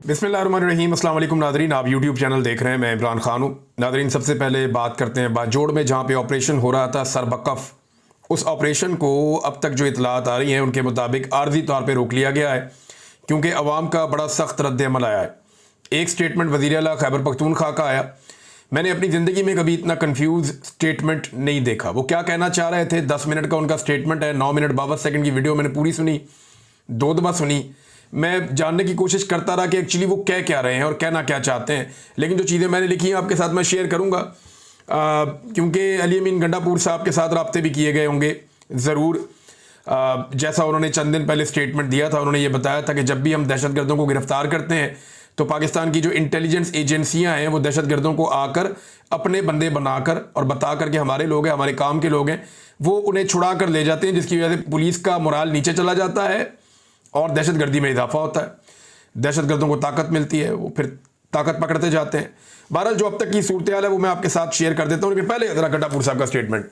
बिस्मिल्लाहिर्रहमानिर्रहीम। अस्सलाम वालेकुम नादरीन, आप यूट्यूब चैनल देख रहे हैं। मैं इमरान खान हूँ। नादरीन, सबसे पहले बात करते हैं बाजोड़ में जहाँ पे ऑपरेशन हो रहा था सरबकफ, उस ऑपरेशन को अब तक जो इतलात आ रही हैं उनके मुताबिक आर्जी तौर पे रोक लिया गया है क्योंकि अवाम का बड़ा सख्त रद्द-ए-अमल आया है। एक स्टेटमेंट वज़ीर आला खैबर पख्तूनख्वा का आया। मैंने अपनी ज़िंदगी में कभी इतना कन्फ्यूज़ स्टेटमेंट नहीं देखा। वो क्या कहना चाह रहे थे, 10 मिनट का उनका स्टेटमेंट है, 9 मिनट 52 सेकंड की वीडियो मैंने पूरी सुनी, 2 दफ़ा सुनी। मैं जानने की कोशिश करता रहा कि एक्चुअली वो कह क्या रहे हैं और कहना क्या चाहते हैं, लेकिन जो चीज़ें मैंने लिखी हैं आपके साथ मैं शेयर करूँगा क्योंकि अली अमीन गंडापुर साहब के साथ रब्ते भी किए गए होंगे ज़रूर। जैसा उन्होंने चंद दिन पहले स्टेटमेंट दिया था, उन्होंने ये बताया था कि जब भी हम दहशतगर्दों को गिरफ्तार करते हैं तो पाकिस्तान की जो इंटेलिजेंस एजेंसियां हैं वो दहशतगर्दों को आकर अपने बंदे बनाकर और बता कर के हमारे लोग हैं, हमारे काम के लोग हैं, वो उन्हें छुड़ा कर ले जाते हैं, जिसकी वजह से पुलिस का मोराल नीचे चला जाता है और दहशतगर्दी में इजाफा होता है। दहशतगर्दों को ताकत मिलती है, वो फिर ताकत पकड़ते जाते हैं। बहरहाल जो अब तक की सूरत हाल है वो मैं आपके साथ शेयर कर देता हूँ। लेकिन पहले जरा गंडापुर साहब का स्टेटमेंट।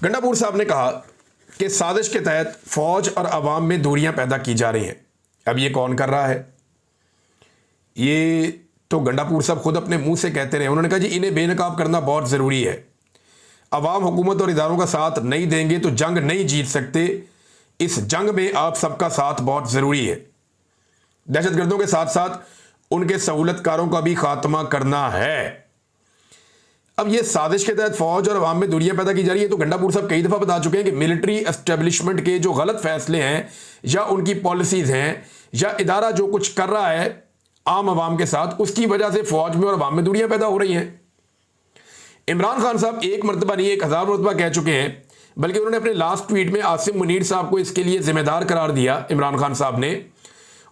गंडापुर साहब ने कहा कि साजिश के तहत फौज और अवाम में दूरियां पैदा की जा रही हैं। अब ये कौन कर रहा है? ये तो गंडापुर साहब खुद अपने मुंह से कहते रहे। उन्होंने कहा जी इन्हें बेनकाब करना बहुत ज़रूरी है। अवाम हुकूमत और इदारों का साथ नहीं देंगे तो जंग नहीं जीत सकते। इस जंग में आप सबका साथ बहुत ज़रूरी है। दहशतगर्दों के साथ साथ उनके सहूलतकारों का भी खात्मा करना है। अब ये साजिश के तहत फौज और अवाम में दूरियां पैदा की जा रही है, तो गंडापुर साहब कई दफ़ा बता चुके हैं कि मिलिट्री एस्टेब्लिशमेंट के जो गलत फैसले हैं या उनकी पॉलिसीज़ हैं या इदारा जो कुछ कर रहा है आम आवाम के साथ, उसकी वजह से फौज में और अवाम में दूरियां पैदा हो रही हैं। इमरान खान साहब एक मरतबा नहीं 1000 मरतबा कह चुके हैं, बल्कि उन्होंने अपने लास्ट ट्वीट में आसिम मुनीर साहब को इसके लिए जिम्मेदार करार दिया इमरान खान साहब ने,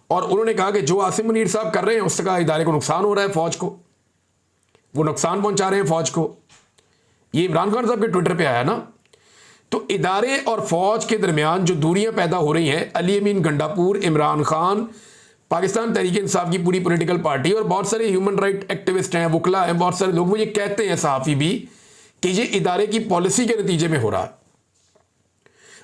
और उन्होंने कहा कि जो आसिम मुनीर साहब कर रहे हैं उसका इदारे को नुकसान हो रहा है, फौज को वो नुकसान पहुंचा रहे हैं फौज को। ये इमरान खान साहब के ट्विटर पे आया ना। तो इदारे और फौज के दरमियान जो दूरियां पैदा हो रही हैं, अली अमीन गंडापुर, इमरान खान, पाकिस्तान तहरीक इंसाफ की पूरी पॉलिटिकल पार्टी और बहुत सारे ह्यूमन राइट एक्टिविस्ट हैं, वकला हैं, बहुत सारे लोग, वो ये कहते हैं सहाफ़ी भी कि ये इदारे की पॉलिसी के नतीजे में हो रहा है।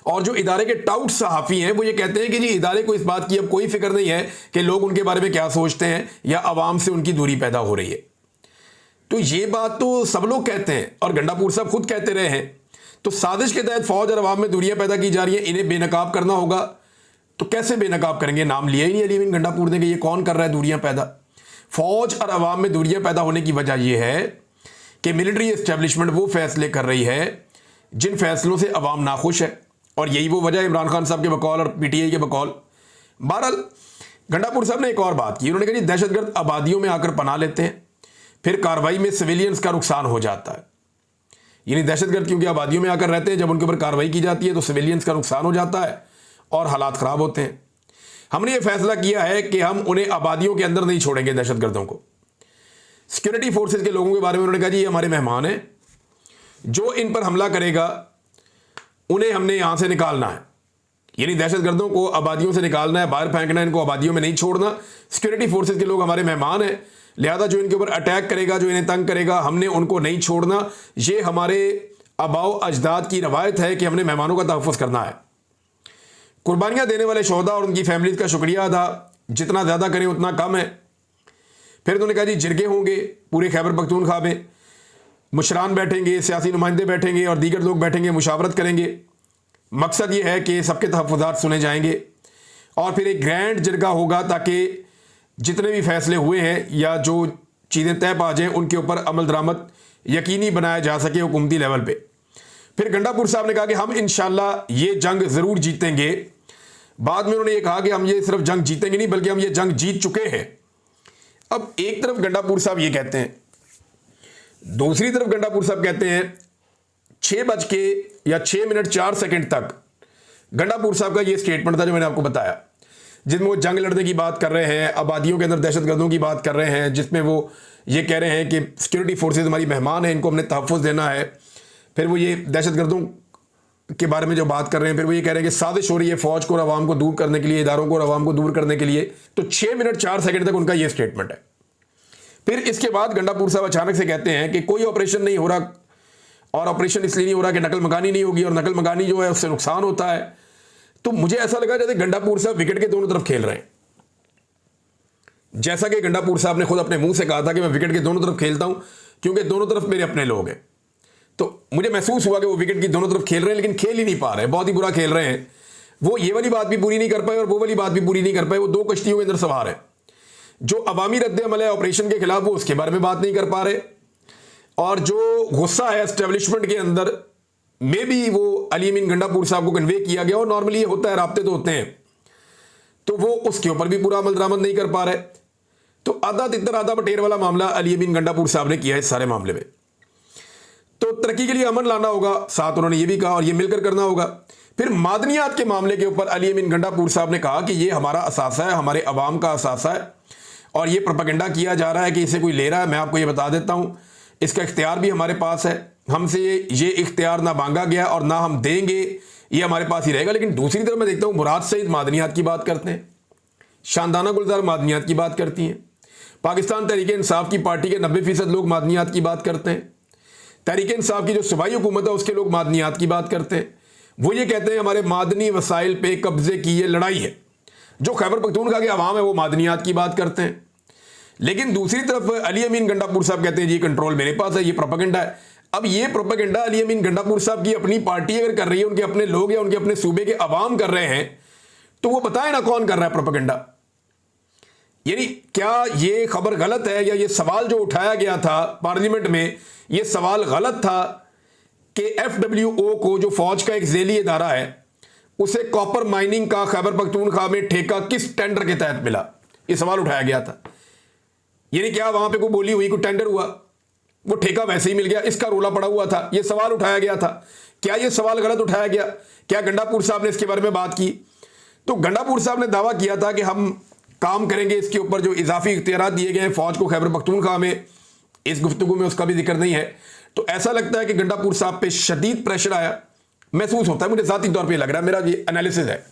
और जो इदारे के टाउट सहाफ़ी हैं वो ये कहते हैं कि जी इदारे को इस बात की अब कोई फिक्र नहीं है कि लोग उनके बारे में क्या सोचते हैं या अवाम से उनकी दूरी पैदा हो रही है। तो ये बात तो सब लोग कहते हैं और गंडापुर साहब खुद कहते रहे हैं। तो साजिश के तहत फौज और अवाम में दूरियां पैदा की जा रही हैं, इन्हें बेनकाब करना होगा। तो कैसे बेनकाब करेंगे? नाम लिया ही नहीं अली अमीन गंडापुर ने कि ये कौन कर रहा है दूरियां पैदा। फौज और अवाम में दूरियां पैदा होने की वजह यह है कि मिलिट्री एस्टेब्लिशमेंट वो फैसले कर रही है जिन फैसलों से अवाम नाखुश है, और यही वो वजह है इमरान खान साहब के बकौल और पीटीआई के बकौल। बहरहाल गंडापुर साहब ने एक और बात की। उन्होंने कहा जी दहशतगर्द आबादियों में आकर पनाह लेते हैं, फिर कार्रवाई में सिविलियंस का नुकसान हो जाता है। यानी दहशतगर्द क्योंकि आबादियों में आकर रहते हैं, जब उनके ऊपर कार्रवाई की जाती है तो सिविलियंस का नुकसान हो जाता है और हालात ख़राब होते हैं। हमने ये फैसला किया है कि हम उन्हें आबादियों के अंदर नहीं छोड़ेंगे दहशतगर्दों को। सिक्योरिटी फोर्सेज के लोगों के बारे में उन्होंने कहा जी ये हमारे मेहमान हैं, जो इन पर हमला करेगा उन्हें हमने यहां से निकालना है। यानी दहशतगर्दों को आबादियों से निकालना है, बाहर फेंकना है, इनको आबादियों में नहीं छोड़ना। सिक्योरिटी फोर्सेज के लोग हमारे मेहमान हैं, लिहाजा जो इनके ऊपर अटैक करेगा, जो इन्हें तंग करेगा, हमने उनको नहीं छोड़ना। ये हमारे आबाओ अजदाद की रवायत है कि हमने मेहमानों का तहफ़्फ़ुज़ करना है। कुर्बानियाँ देने वाले शोहदा और उनकी फैमिलीज़ का शुक्रिया अदा जितना ज़्यादा करें उतना कम है। फिर उन्होंने कहा जी जिरगे होंगे पूरे खैबर पख्तूनख्वा में, मुशरान बैठेंगे, सियासी नुमाइंदे बैठेंगे और दीगर लोग बैठेंगे, मुशावरत करेंगे। मकसद ये है कि सबके तहफ़्फ़ुज़ात सुने जाएंगे और फिर एक ग्रैंड जिरगा होगा ताकि जितने भी फैसले हुए हैं या जो चीज़ें तय पा जाएँ उनके ऊपर अमल दरामद यकीनी बनाया जा सके हुकूमती लेवल पे। फिर गंडापुर साहब ने कहा कि हम इंशाल्लाह ये जंग ज़रूर जीतेंगे। बाद में उन्होंने ये कहा कि हम ये सिर्फ जंग जीतेंगे नहीं बल्कि हम ये जंग जीत चुके हैं। अब एक तरफ गंडापुर साहब ये कहते हैं, दूसरी तरफ गंडापुर साहब कहते हैं 6 मिनट 4 सेकंड तक गंडापुर साहब का ये स्टेटमेंट था जो मैंने आपको बताया, जिसमें वो जंग लड़ने की बात कर रहे हैं, आबादियों के अंदर दहशतगर्दों की बात कर रहे हैं, जिसमें वो ये कह रहे हैं कि सिक्योरिटी फोर्सेज हमारी मेहमान हैं, इनको हमने तहफ़्फ़ुज़ देना है। फिर वो ये दहशतगर्दों के बारे में जो बात कर रहे हैं, फिर वो ये कह रहे हैं कि साजिश हो रही है फौज को और अवाम को दूर करने के लिए, इदारों को और अवाम को दूर करने के लिए। तो 6 मिनट 4 सेकंड तक उनका ये स्टेटमेंट है। फिर इसके बाद गंडापुर साहब अचानक से कहते हैं कि कोई ऑपरेशन नहीं हो रहा, और ऑपरेशन इसलिए नहीं हो रहा कि नकल मकानी नहीं होगी, और नकल मकानी जो है उससे नुकसान होता है। तो मुझे ऐसा लगा जैसे गंडापुर साहब विकेट के दोनों तरफ खेल रहे हैं। जैसा कि गंडापुर साहब ने खुद अपने मुंह से कहा था कि मैं विकेट के दोनों तरफ खेलता हूं क्योंकि दोनों तरफ मेरे अपने लोग हैं। तो मुझे महसूस हुआ कि वो विकेट की दोनों तरफ खेल रहे हैं लेकिन खेल ही नहीं पा रहे, बहुत ही बुरा खेल रहे हैं। वो ये वाली बात भी पूरी नहीं कर पाए और वो वाली बात भी पूरी नहीं कर पाए। वो दो कश्तियों के अंदर सवार है। जो अवामी रद्द-ए-अमल है ऑपरेशन के खिलाफ, वो उसके बारे में बात नहीं कर पा रहे, और जो गुस्सा है एस्टेब्लिशमेंट के अंदर में भी वो अली अमीन गंडापुर साहब को कन्वे किया गया, और नॉर्मली ये होता है, राब्ते तो होते हैं, तो वो उसके ऊपर भी पूरा अमल दरामद नहीं कर पा रहे। तो आधा तितर आधा बटेर वाला मामला अली अमीन गंडापुर साहब ने किया है इस सारे मामले में। तो तरक्की के लिए अमन लाना होगा, साथ उन्होंने ये भी कहा, और ये मिलकर करना होगा। फिर मादनियात के मामले के ऊपर अली अमीन गंडापुर साहब ने कहा कि ये हमारा असासा है, हमारे अवाम का असासा है, और ये प्रोपेगेंडा किया जा रहा है कि इसे कोई ले रहा है। मैं आपको ये बता देता हूँ, इसका इख्तियार भी हमारे पास है, हमसे ये इख्तियार ना मांगा गया और ना हम देंगे, ये हमारे पास ही रहेगा। लेकिन दूसरी तरफ मैं देखता हूँ मुराद सईद मादनियात की बात करते हैं, शानदाना गुलजार मादनियात की बात करती हैं, पाकिस्तान तहरीक इंसाफ की पार्टी के 90% लोग मादनियात की बात करते हैं, तहरीक इंसाफ की जो सूबाई हुकूमत है उसके लोग मादनियात की बात करते हैं। वो ये कहते हैं हमारे मादनी वसाइल पे कब्जे की ये लड़ाई है। जो खैबर पख्तूनख्वा के अवाम है वो मादनियात की बात करते हैं। लेकिन दूसरी तरफ अली अमीन गंडापुर साहब कहते हैं जी कंट्रोल मेरे पास है, ये प्रोपेगेंडा है। अब ये प्रोपेगेंडा अली अमीन गंडापुर साहब की अपनी पार्टी अगर कर रही है, उनके अपने लोग या उनके अपने सूबे के अवाम कर रहे हैं, तो वो बताएं ना कौन कर रहा है प्रोपेगेंडा। यानी क्या ये खबर गलत है, या ये सवाल जो उठाया गया था पार्लियामेंट में, ये सवाल गलत था कि FWO को, जो फौज का एक झेली इदारा है, उसे कॉपर माइनिंग का खैबर पख्तूनख्वा में ठेका किस टेंडर के तहत मिला, ये सवाल उठाया गया था। यानी क्या वहां पे कोई बोली हुई, कोई टेंडर हुआ, वो ठेका वैसे ही मिल गया, इसका रोला पड़ा हुआ था, ये सवाल उठाया गया था। क्या ये सवाल गलत उठाया गया? क्या गंडापुर साहब ने इसके बारे में बात की? तो गंडापुर साहब ने दावा किया था कि हम काम करेंगे इसके ऊपर, जो इजाफी इख्तियारात दिए गए हैं फौज को खैबर पख्तूनख्वा में, इस गुफ्तगू में उसका भी जिक्र नहीं है। तो ऐसा लगता है कि गंडापुर साहब पे शदीद प्रेशर आया, महसूस होता है, मुझे ज़ाती तौर पे लग रहा है, मेरा ये एनालिसिस है,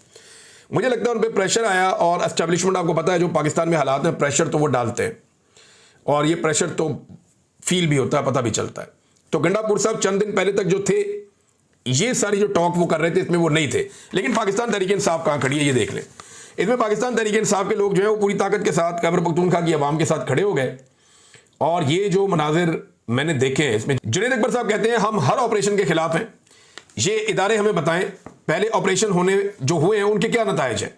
मुझे लगता है उन पर प्रेशर आया। और एस्टेब्लिशमेंट, आपको पता है जो पाकिस्तान में हालात में प्रेशर तो वो डालते हैं, और ये प्रेशर तो फील भी होता है, पता भी चलता है। तो गंडापुर साहब चंद दिन पहले तक जो थे, ये सारी जो टॉक वो कर रहे थे, इसमें वो नहीं थे। लेकिन पाकिस्तान तहरीक इंसाफ कहाँ खड़ी है ये देख लें। इसमें पाकिस्तान तहरीक इंसाफ के लोग जो है वो पूरी ताकत के साथ खैबर पख्तूनख्वा की आवाम के साथ खड़े हो गए। और ये जो मनाजिर मैंने देखे हैं, इसमें जुनैद अकबर साहब कहते हैं हम हर ऑपरेशन के खिलाफ हैं, ये इदारे हमें बताएं पहले ऑपरेशन होने जो हुए हैं उनके क्या नताइज हैं।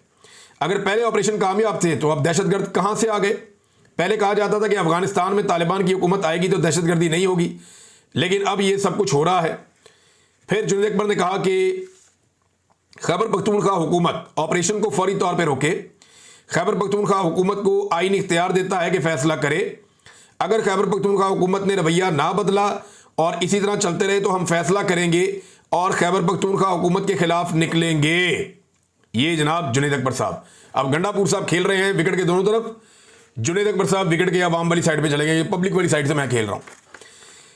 अगर पहले ऑपरेशन कामयाब थे तो अब दहशतगर्द कहाँ से आ गए? पहले कहा जाता था कि अफगानिस्तान में तालिबान की हुकूमत आएगी तो दहशतगर्दी नहीं होगी, लेकिन अब ये सब कुछ हो रहा है। फिर जुनैद अकबर ने कहा कि खैबर पख्तूनख्वा हुकूमत ऑपरेशन को फौरी तौर पर रोके। खैबर पख्तूनख्वा हुकूमत को आईनी इख्तियार देता है कि फैसला करे। अगर खैबर पख्तूनख्वा हुकूमत ने रवैया ना बदला और इसी तरह चलते रहे तो हम फैसला करेंगे और खैबर पख्तूनख्वा हुकूमत के खिलाफ निकलेंगे। ये जनाब जुनैद अकबर साहब। अब गंडापुर साहब खेल रहे हैं विकेट के दोनों तरफ, जुनैद अकबर साहब विकेट के अवाम वाली साइड पे चले गए, पब्लिक वाली साइड से मैं खेल रहा हूँ।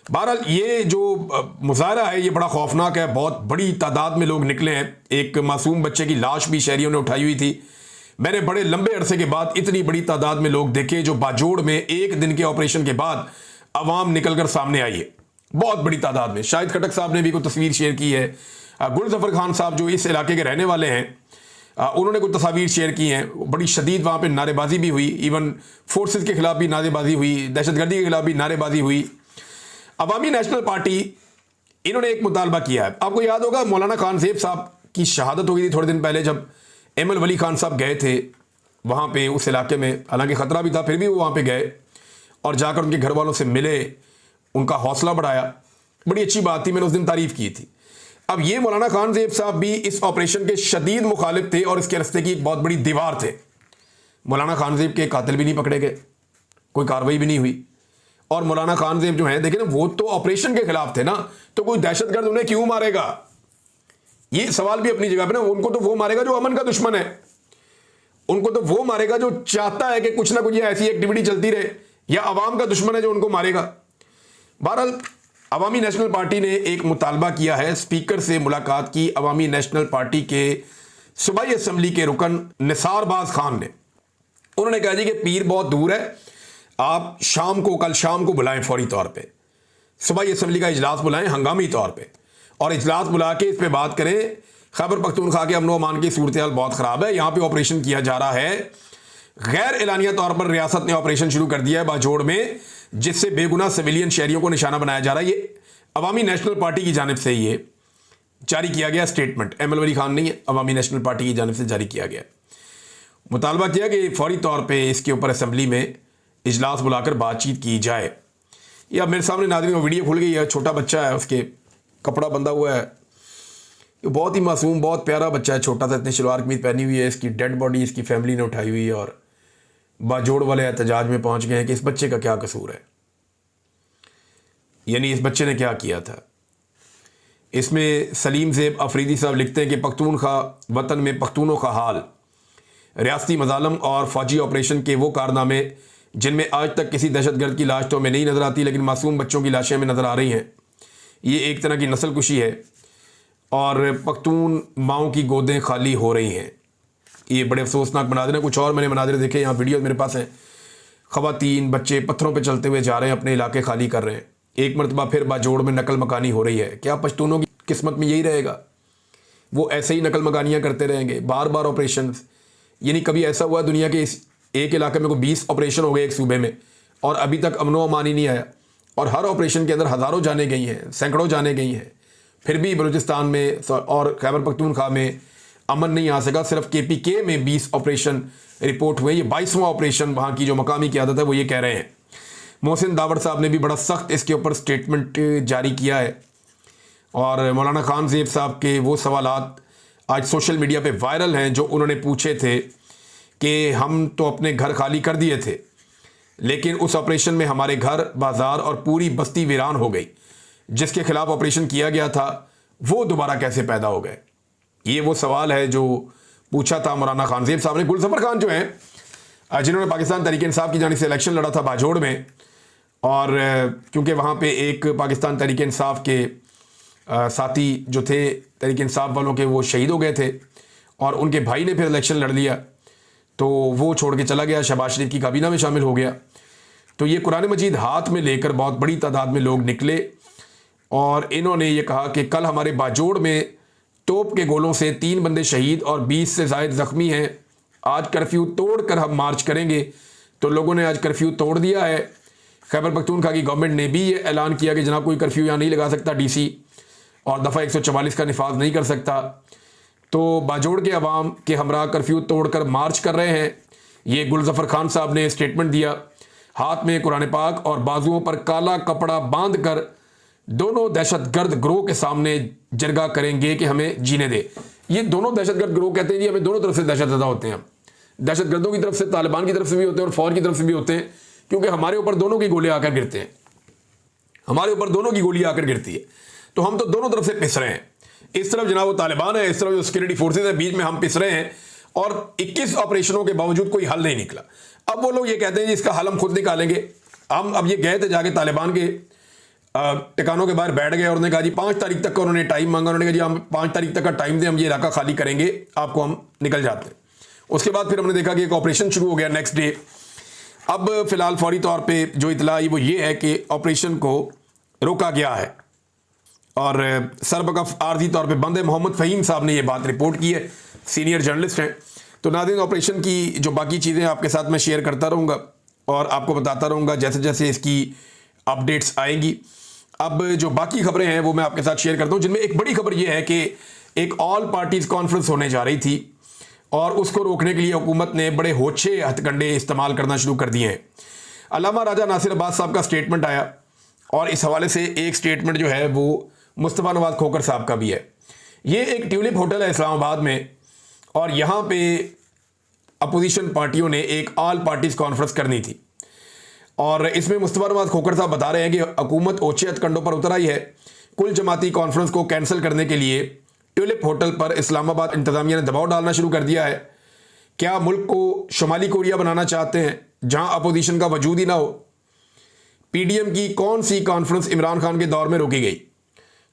बहरहाल ये जो मुजाहरा है ये बड़ा खौफनाक है, बहुत बड़ी तादाद में लोग निकले हैं। एक मासूम बच्चे की लाश भी शहरियों ने उठाई हुई थी। मैंने बड़े लंबे अरसे के बाद इतनी बड़ी तादाद में लोग देखे जो बाजोड़ में एक दिन के ऑपरेशन के बाद अवाम निकलकर सामने आई है, बहुत बड़ी तादाद में। शाहिद खटक साहब ने भी कोई तस्वीर शेयर की है, गुलजफर खान साहब जो इस इलाके के रहने वाले हैं उन्होंने कुछ तस्वीर शेयर की हैं। बड़ी शदीद वहाँ पे नारेबाजी भी हुई, इवन फोर्सेस के खिलाफ भी नारेबाजी हुई, दहशतगर्दी के खिलाफ भी नारेबाजी हुई। अवामी नेशनल पार्टी इन्होंने एक मुतालबा किया है। आपको याद होगा मौलाना खान ज़ेब साहब की शहादत हो गई थी थोड़े दिन पहले, जब एमएल वली खान साहब गए थे वहाँ पे उस इलाके में, हालांकि ख़तरा भी था फिर भी वो वहाँ पे गए और जाकर उनके घर वालों से मिले, उनका हौसला बढ़ाया। बड़ी अच्छी बात थी, मैंने उस दिन तारीफ़ की थी। अब ये मौलाना खान ज़ेब साहब भी इस ऑपरेशन के शदीद मुखालिफ थे और इसके रास्ते की एक बहुत बड़ी दीवार थे। मौलाना खान ज़ेब के कातिल भी नहीं पकड़े गए, कोई कार्रवाई भी नहीं हुई। और मौलाना खान ज़ेब जो हैं देखें ना, वो तो ऑपरेशन के खिलाफ थे ना, तो कोई दहशतगर्द उन्हें क्यों मारेगा? ये सवाल भी अपनी जगह पे ना। उनको तो वो मारेगा जो अमन का दुश्मन है, उनको तो वो मारेगा जो चाहता है कि कुछ ना कुछ ऐसी एक्टिविटी चलती रहे, या अवाम का दुश्मन है जो उनको मारेगा। बहरहाल अवामी नेशनल पार्टी ने एक मुतालबा किया है, स्पीकर से मुलाकात की अवामी नेशनल पार्टी के सूबाई असम्बली के रुकन निसारबाज खान ने। उन्होंने कहा जी कि पीर बहुत दूर है, आप शाम को, कल शाम को बुलाएं फौरी तौर पे, सूबाई असम्बली का इजलास बुलाएं हंगामी तौर पे, और इजलास बुला के इस पे बात करें। खैबर पख्तूनख्वा के अमन व अमान की सूरत हाल बहुत ख़राब है, यहाँ पे ऑपरेशन किया जा रहा है, गैर एलानिया तौर पर रियासत ने ऑपरेशन शुरू कर दिया है बाजोड़ में, जिससे बेगुनाह सिविलियन शहरियों को निशाना बनाया जा रहा है। ये अवामी नेशनल पार्टी की जानिब से ये जारी किया गया स्टेटमेंट, एमएल वली खान नहीं है, अवामी नेशनल पार्टी की जानिब से जारी किया गया। मुतालबा किया कि फौरी तौर पर इसके ऊपर असम्बली में इजलास बुलाकर बातचीत की जाए। ये अब मेरे सामने नाज़रीन वीडियो खुल गई है, छोटा बच्चा है, उसके कपड़ा बंधा हुआ है, ये बहुत ही मासूम बहुत प्यारा बच्चा है, छोटा सा, इतनी शलवार कमीज पहनी हुई है। इसकी डेड बॉडी इसकी फैमिली ने उठाई हुई है और बाजोड़ वाले एहतजाज में पहुंच गए हैं कि इस बच्चे का क्या कसूर है, यानी इस बच्चे ने क्या किया था। इसमें सलीम ज़ेब अफरीदी साहब लिखते हैं कि पख्तूनख्वा वतन में पख्तूनों का हाल, रियासती मजालम और फौजी ऑपरेशन के वो कारनामे जिनमें आज तक किसी दहशतगर्द की लाश तो हमें नहीं नज़र आती, लेकिन मासूम बच्चों की लाशें में नज़र आ रही हैं। ये एक तरह की नस्ल कुशी है और पख्तून माओं की गोदें खाली हो रही हैं। ये बड़े अफसोसनाक मनाजिर हैं। कुछ और मैंने मनाजिर देखे, यहाँ वीडियो मेरे पास हैं। ख़वातीन बच्चे पत्थरों पे चलते हुए जा रहे हैं, अपने इलाके खाली कर रहे हैं। एक मरतबा फिर बाजोड़ में नकल मकानी हो रही है। क्या पश्तूनों की किस्मत में यही रहेगा? वो ऐसे ही नकल मकानियाँ करते रहेंगे, बार बार ऑपरेशन। यानी कभी ऐसा हुआ दुनिया के इस एक इलाके में को 20 ऑपरेशन हो गए एक सूबे में और अभी तक अमनो अमान ही नहीं आया, और हर ऑपरेशन के अंदर हज़ारों जाने गई हैं, सैकड़ों जाने गई हैं, फिर भी बलूचिस्तान में और खैबर पख्तूनख्वा में अमन नहीं आ सका। सिर्फ KPK में 20 ऑपरेशन रिपोर्ट हुए। ये 22वां ऑपरेशन वहाँ की जो मकामी क़यादत है वो ये कह रहे हैं। मोहसिन दावड़ साहब ने भी बड़ा सख्त इसके ऊपर स्टेटमेंट जारी किया है और मौलाना खान ज़ेब साहब के वो सवालात आज सोशल मीडिया पे वायरल हैं जो उन्होंने पूछे थे कि हम तो अपने घर खाली कर दिए थे, लेकिन उस ऑपरेशन में हमारे घर, बाज़ार और पूरी बस्ती वीरान हो गई। जिसके खिलाफ ऑपरेशन किया गया था वो दोबारा कैसे पैदा हो गए? ये वो सवाल है जो पूछा था मौलाना खान ज़ेब साहब ने। गुलज़फ़र खान जो हैं जिन्होंने पाकिस्तान तहरीक इंसाफ की जानिब से इलेक्शन लड़ा था बाजोड़ में, और क्योंकि वहाँ पे एक पाकिस्तान तहरीक इंसाफ के साथी जो थे तहरीक इंसाफ वालों के, वो शहीद हो गए थे और उनके भाई ने फिर इलेक्शन लड़ लिया, तो वो छोड़ के चला गया, शहबाज शरीफ की काबीना में शामिल हो गया। तो ये कुरान मजीद हाथ में लेकर बहुत बड़ी तादाद में लोग निकले और इन्होंने ये कहा कि कल हमारे बाजोड़ में तोप के गोलों से 3 बंदे शहीद और 20 से ज़ायद ज़ख्मी हैं। आज कर्फ्यू तोड़कर हम मार्च करेंगे। तो लोगों ने आज कर्फ्यू तोड़ दिया है। खैबर पख्तूनख्वा की गवर्नमेंट ने भी ये ऐलान किया कि जनाब कोई कर्फ्यू यहाँ नहीं लगा सकता DC, और दफ़ा 144 का निफाज नहीं कर सकता। तो बाजोड़ के अवाम के हमरा कर्फ्यू तोड़कर मार्च कर रहे हैं। ये गुलज़फ़र खान साहब ने स्टेटमेंट दिया, हाथ में कुरान पाक और बाजुओं पर काला कपड़ा बांध कर दोनों दहशतगर्द गिरोह के सामने जरगा करेंगे कि हमें जीने दे। ये दोनों दहशतगर्द गिरोह कहते हैं जी, हमें दोनों तरफ से दहशतज़दा होते हैं। दहशतगर्दों की तरफ से, तालिबान की तरफ से भी होते हैं और फौज की तरफ से भी होते हैं, क्योंकि हमारे ऊपर दोनों की गोलियां आकर गिरते हैं, हमारे ऊपर दोनों की गोलियां आकर गिरती है। तो हम तो दोनों तरफ से पिस रहे हैं। इस तरफ जनाब वो तालिबान है, इस तरफ जो सिक्योरिटी फोर्सेज है, बीच में हम पिस रहे हैं और 21 ऑपरेशनों के बावजूद कोई हल नहीं निकला। अब वो लोग ये कहते हैं जी इसका हल हम खुद निकालेंगे। हम अब ये गए थे जाके तालिबान के ठिकानों के बाहर बैठ गए और उन्होंने कहा जी 5 तारीख तक का उन्होंने टाइम मांगा। उन्होंने कहा जी हम 5 तारीख तक का टाइम दें, हम ये इलाका खाली करेंगे, आपको हम निकल जाते हैं। उसके बाद फिर हमने देखा कि एक ऑपरेशन शुरू हो गया नेक्स्ट डे। अब फिलहाल फौरी तौर पे जो इतला आई वो ये है कि ऑपरेशन को रोका गया है और सरबकफ आर्जी तौर पे बंद है। मोहम्मद फ़हीम साहब ने ये बात रिपोर्ट की है, सीनियर जर्नलिस्ट हैं। तो नाज़रीन ऑपरेशन की जो बाकी चीज़ें आपके साथ मैं शेयर करता रहूँगा और आपको बताता रहूँगा जैसे जैसे इसकी अपडेट्स आएंगी। अब जो बाकी खबरें हैं वो मैं आपके साथ शेयर करता हूँ, जिनमें एक बड़ी खबर ये है कि एक ऑल पार्टीज़ कॉन्फ्रेंस होने जा रही थी और उसको रोकने के लिए हुकूमत ने बड़े होछे हथकंडे इस्तेमाल करना शुरू कर दिए हैं। अल्लामा राजा नासिर अब्बास साहब का स्टेटमेंट आया और इस हवाले से एक स्टेटमेंट जो है वो मुस्तफ़ा नवाज़ खोखर साहब का भी है। ये एक ट्यूलिप होटल है इस्लामाबाद में और यहाँ पे अपोजिशन पार्टियों ने एक ऑल पार्टीज़ कॉन्फ्रेंस करनी थी और इसमें मुस्तफ़ा नवाज़ खोखर साहब बता रहे हैं कि हुकूमत ओछे हथकंडों पर उतर आई है। कुल जमाती कॉन्फ्रेंस को कैंसिल करने के लिए ट्यूलिप होटल पर इस्लामाबाद इंतज़ामिया ने दबाव डालना शुरू कर दिया है। क्या मुल्क को शुमाली कोरिया बनाना चाहते हैं जहाँ अपोजिशन का वजूद ही ना हो? PDM की कौन सी कॉन्फ्रेंस इमरान खान के दौर में रोकी गई?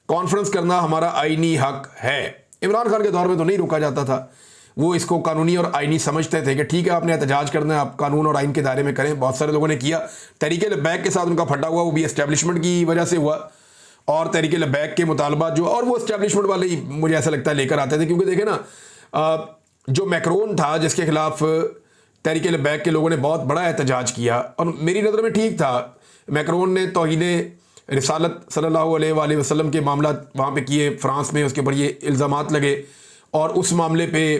कॉन्फ्रेंस करना हमारा आईनी हक है। इमरान खान के दौर में तो नहीं रोका जाता था, वो इसको कानूनी और आईनी समझते थे कि ठीक है आपने एहतजाज करना है, आप कानून और आइन के दायरे में करें। बहुत सारे लोगों ने किया। तहरीक लब्बैक के साथ उनका फटा हुआ, वो भी एस्टेब्लिशमेंट की वजह से हुआ और तहरीक लब्बैक के मुतालबात जो, और वो एस्टेब्लिशमेंट वाले ही मुझे ऐसा लगता है लेकर आते थे, क्योंकि देखें ना जो मैक्रोन था जिसके खिलाफ तहरीक लब्बैक के लोगों ने बहुत बड़ा एहतजाज किया और मेरी नज़र में ठीक था। मैक्रोन ने तौहीन रिसालत सल्लल्लाहु अलैहि वसल्लम के मामला वहाँ पे किए फ्रांस में, उसके ऊपर ये इल्ज़ामात लगे और उस मामले पे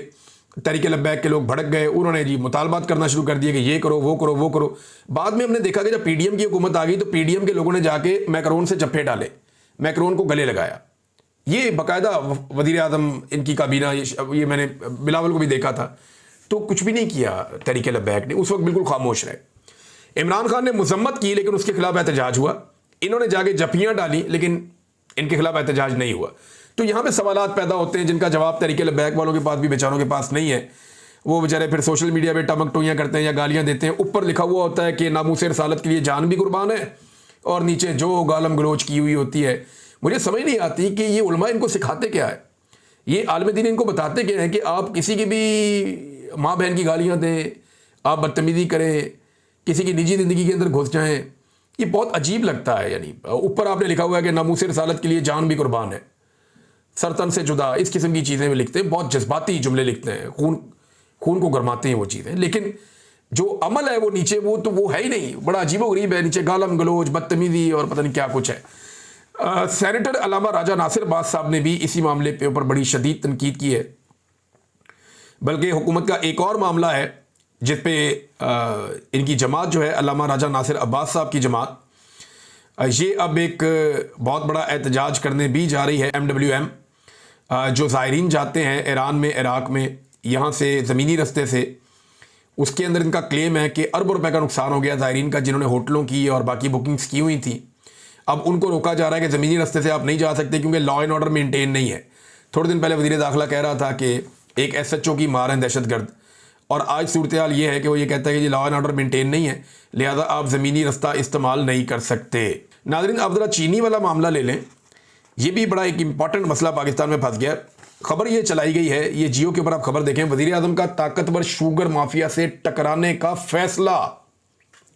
तहरीक लब्बैक के लोग भड़क गए। उन्होंने जी मुतालबात करना शुरू कर दिए कि ये करो वो करो वो करो। बाद में हमने देखा कि जब पीडीएम की हुकूमत आ गई तो पीडीएम के लोगों ने जाके मैक्रोन से जप्फे डाले, मैक्रोन को गले लगाया। ये बाकायदा वज़ीर आज़म इनकी काबीना, ये मैंने बिलावल को भी देखा था, तो कुछ भी नहीं किया तहरीक लब्बैक ने, उस वक्त बिल्कुल खामोश रहे। इमरान खान ने मजम्मत की लेकिन उसके खिलाफ एहतजाज हुआ, इन्होंने जाके जफियाँ डाली लेकिन इनके खिलाफ एहतजाज नहीं हुआ। तो यहाँ पे सवालात पैदा होते हैं जिनका जवाब तहरीक लब्बैक वालों के पास भी बेचारों के पास नहीं है। वो बेचारे फिर सोशल मीडिया पे टमक टोइयाँ करते हैं या गालियाँ देते हैं। ऊपर लिखा हुआ होता है कि नामूस रसालत के लिए जान भी कुर्बान है, और नीचे जो गालम गलोच की हुई होती है। मुझे समझ नहीं आती कि ये उलमा इनको सिखाते क्या है, ये आलिम दीन इनको बताते क्या है कि आप किसी की भी माँ बहन की गालियाँ दें, आप बदतमीज़ी करें, किसी की निजी ज़िंदगी के अंदर घुस जाएँ। ये बहुत अजीब लगता है। यानी ऊपर आपने लिखा हुआ है कि नामूस रसालत के लिए जान भी कुर्बान है, सरतन से जुदा, इस किस्म की चीज़ें भी लिखते हैं, बहुत जज्बाती जुमले लिखते हैं, खून को गरमाते हैं वो चीज़ें। लेकिन जो अमल है वो नीचे वो है ही नहीं, बड़ा अजीबोगरीब है। नीचे गालम गलोच, बदतमीज़ी और पता नहीं क्या कुछ है। सेनेटर अल्लामा राजा नासिर अब्बास साहब ने भी इसी मामले के ऊपर बड़ी शदीद तनकीद की है। बल्कि हुकूमत का एक और मामला है जिस पे इनकी जमात जो है, अल्लामा राजा नासिर अब्बास साहब की जमात, ये अब एक बहुत बड़ा एहतजाज करने भी जा रही है। MWM जो ज़ायरीन जाते हैं ईरान में, इराक़ में, यहाँ से ज़मीनी रस्ते से, उसके अंदर इनका क्लेम है कि अरबों रुपए का नुकसान हो गया ज़ायरीन का, जिन्होंने होटलों की और बाकी बुकिंग्स की हुई थी। अब उनको रोका जा रहा है कि ज़मीनी रस्ते से आप नहीं जा सकते क्योंकि लॉ एंड ऑर्डर मेंटेन नहीं है। थोड़े दिन पहले वज़ीर दाखिला कह रहा था कि एक SHO की मार है दहशतगर्द, और आज सूरत हाल ये है कि वो ये कहता है कि जी लॉ एंड ऑर्डर मेंटेन नहीं है, लिहाजा आप ज़मीनी रास्ता इस्तेमाल नहीं कर सकते। नाज़रीन, अब ज़रा चीनी वाला मामला ले लें। ये भी बड़ा एक इंपॉर्टेंट मसला पाकिस्तान में फंस गया। खबर ये चलाई गई है, ये जियो के ऊपर आप खबर देखें, वज़ीर आज़म का ताकतवर शुगर माफिया से टकराने का फैसला।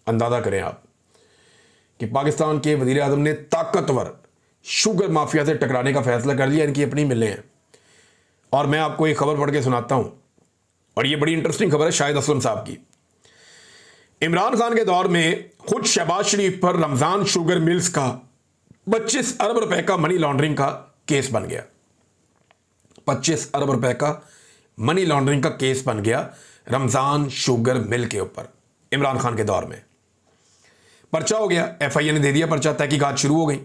अंदाज़ा करें आप कि पाकिस्तान के वज़ीर आज़म ने ताकतवर शुगर माफिया से टकराने का फैसला कर लिया। इनकी अपनी मिलें हैं, और मैं आपको एक खबर पढ़ के सुनाता हूँ, और ये बड़ी इंटरेस्टिंग खबर है शाहिद असलम साहब की। इमरान खान के दौर में खुद शहबाज शरीफ पर रमज़ान शुगर मिल्स का 25 अरब रुपए का मनी लॉन्ड्रिंग का केस बन गया। 25 अरब रुपए का मनी लॉन्ड्रिंग का केस बन गया रमज़ान शुगर मिल के ऊपर। इमरान खान के दौर में पर्चा हो गया, FIA ने दे दिया पर्चा, तहकीकात शुरू हो गई,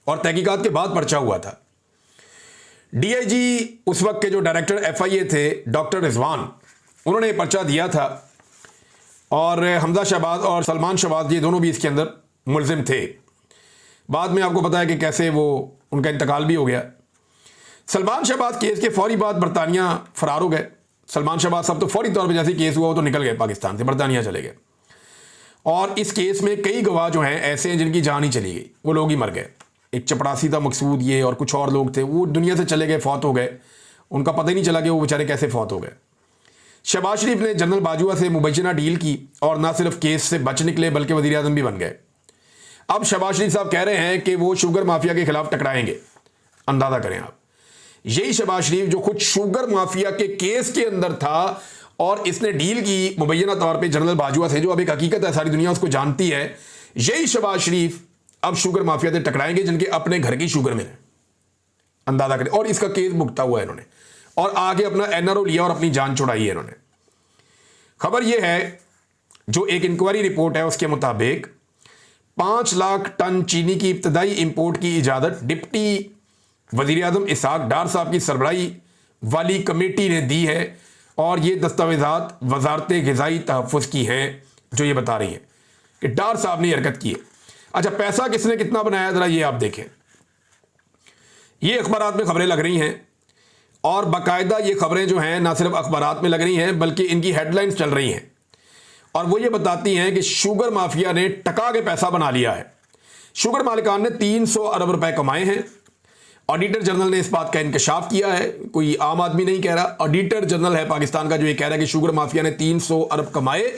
और तहकीकात के बाद पर्चा हुआ था। DIG उस वक्त के जो डायरेक्टर FIA थे डॉक्टर रिजवान, उन्होंने पर्चा दिया था, और हमजा शहबाज और सलमान शहबाज ये दोनों भी इसके अंदर मुलजिम थे। बाद में आपको पता है कि कैसे वो उनका इंतकाल भी हो गया। सलमान शहबाज केस के फौरी बाद बरतानिया फरार हो गए। सलमान शहबाज साहब तो फौरी तौर पर जैसे केस हुआ वो तो निकल गए पाकिस्तान से, बरतानिया चले गए। और इस केस में कई गवाह जो हैं ऐसे हैं जिनकी जान ही चली गई, वो लोग ही मर गए। एक चपड़ासी था मकसूद, ये और कुछ और लोग थे, वो दुनिया से चले गए, फौत हो गए। उनका पता ही नहीं चला कि वो बेचारे कैसे फौत हो गए। शहबाज शरीफ ने जनरल बाजुआ से मुबैना डील की, और ना सिर्फ केस से बच निकले बल्कि वज़ीर आज़म भी बन गए। अब शहबाज शरीफ साहब कह रहे हैं कि वो शुगर माफिया के खिलाफ टकराएंगे। अंदाज़ा करें आप, यही शहबाज शरीफ जो खुद शुगर माफिया के केस के अंदर था, और इसने डील की मुबैना तौर पे जनरल बाजुआ से, जो अब एक हकीकत है, सारी दुनिया उसको जानती है। यही शहबाज शरीफ अब शुगर माफिया से टकराएंगे जिनके अपने घर की शुगर मिल है। अंदाजा करें, और इसका केस भुगता हुआ है इन्होंने, और आगे अपना NRO लिया और अपनी जान छुड़ाई है इन्होंने। खबर यह है, जो एक इंक्वायरी रिपोर्ट है उसके मुताबिक 5 लाख टन चीनी की इब्तदाई इंपोर्ट की इजाज़त डिप्टी वज़ीर आज़म इसहाक डार साहब की सरबराही वाली कमेटी ने दी है, और ये दस्तावेजात वजारत ग़िज़ाई तहफ़्फ़ुज़ की हैं जो ये बता रही हैं कि डार साहब ने हरकत की है। अच्छा, पैसा किसने कितना बनाया, ज़रा ये आप देखें। ये अखबारात में खबरें लग रही हैं, और बाकायदा ये खबरें जो हैं ना सिर्फ अखबारात में लग रही हैं बल्कि इनकी हेडलाइंस चल रही हैं, और वो ये बताती हैं कि शुगर माफिया ने टका के पैसा बना लिया है। शुगर मालिकान ने 300 अरब रुपए कमाए हैं। ऑडिटर जनरल ने इस बात का इंकशाफ किया है, कोई आम आदमी नहीं कह रहा, ऑडिटर जनरल है पाकिस्तान का जो ये कह रहा है कि शुगर माफिया ने 300 अरब कमाए।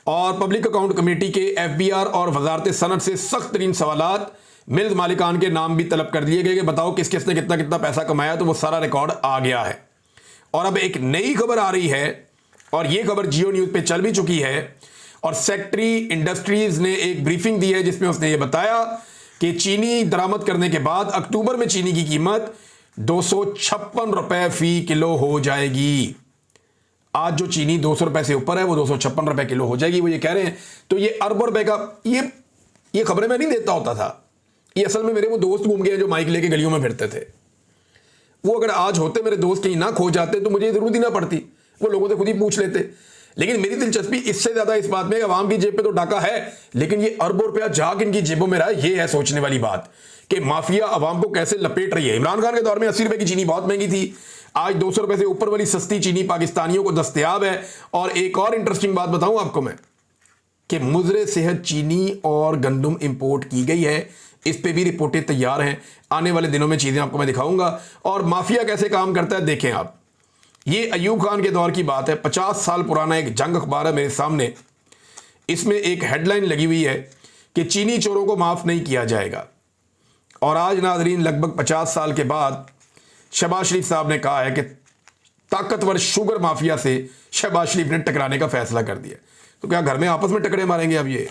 और पब्लिक अकाउंट कमेटी के FBR और वजारत सनत से सख्त तरीन सवालात, मिल्स मालिकान के नाम भी तलब कर दिए गए कि बताओ किस किस ने कितना कितना पैसा कमाया, तो वो सारा रिकॉर्ड आ गया है। और अब एक नई खबर आ रही है और ये खबर जियो न्यूज़ पे चल भी चुकी है और सेक्रेटरी इंडस्ट्रीज ने एक ब्रीफिंग दी है जिसमें उसने ये बताया कि चीनी दरामद करने के बाद अक्टूबर में चीनी की कीमत 256 रुपए फी किलो हो जाएगी। आज जो चीनी 200 रुपए से ऊपर है वो 256 रुपए किलो हो जाएगी, वो ये कह रहे हैं। तो ये अरबों रुपए का ये खबरें मैं नहीं देता होता था, ये असल में मेरे वो दोस्त घूम गए जो माइक लेके गलियों में फिरते थे। वो अगर आज होते मेरे दोस्त कहीं ना खो जाते तो मुझे जरूरत ही ना पड़ती, वो लोगों से खुद ही पूछ लेते। लेकिन मेरी दिलचस्पी इससे ज्यादा इस बात में अवाम की जेब पे तो डाका है, लेकिन ये अरबों रुपया जाग इनकी जेबों में रहा है। ये है सोचने वाली बात कि माफिया अवाम को कैसे लपेट रही है। इमरान खान के दौर में 80 रुपए की चीनी बहुत महंगी थी, आज 200 रुपए से ऊपर वाली सस्ती चीनी पाकिस्तानियों को दस्तयाब है। और एक और इंटरेस्टिंग बात बताऊं आपको मैं कि मुजरे सेहत चीनी और गंदम इंपोर्ट की गई है, इस पे भी रिपोर्टें तैयार हैं। आने वाले दिनों में चीजें आपको मैं दिखाऊंगा। और माफिया कैसे काम करता है देखें आप। ये अयूब खान के दौर की बात है, 50 साल पुराना एक जंग अखबार है मेरे सामने। इसमें एक हेडलाइन लगी हुई है कि चीनी चोरों को माफ नहीं किया जाएगा। और आज नाजरीन लगभग 50 साल के बाद शहबाज शरीफ साहब ने कहा है कि ताकतवर शुगर माफिया से शहबाज शरीफ ने टकराने का फैसला कर दिया। तो क्या घर में आपस में टकरे मारेंगे अब? ये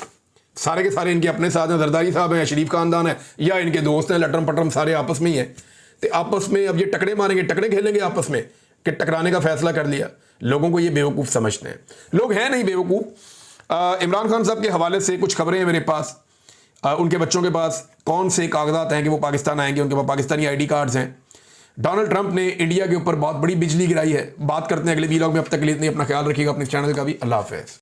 सारे के सारे इनके अपने साथ हैं, जरदारी साहब हैं, शरीफ खानदान है, या इनके दोस्त हैं, लटरम पटरम सारे आपस में ही हैं। तो आपस में अब ये टकरे मारेंगे, टकरे खेलेंगे आपस में कि टकराने का फैसला कर लिया। लोगों को ये बेवकूफ़ समझते हैं, लोग हैं नहीं बेवकूफ़। इमरान खान साहब के हवाले से कुछ खबरें हैं मेरे पास। उनके बच्चों के पास कौन से कागजात हैं कि वो पाकिस्तान आएंगे, उनके पास पाकिस्तानी ID कार्ड्स हैं। डोनाल्ड ट्रंप ने इंडिया के ऊपर बहुत बड़ी बिजली गिराई है। बात करते हैं अगले वीलॉग में। अब तक के लिए इतनी, अपना ख्याल रखिएगा, अपने चैनल का भी। अल्लाह हाफ़िज़।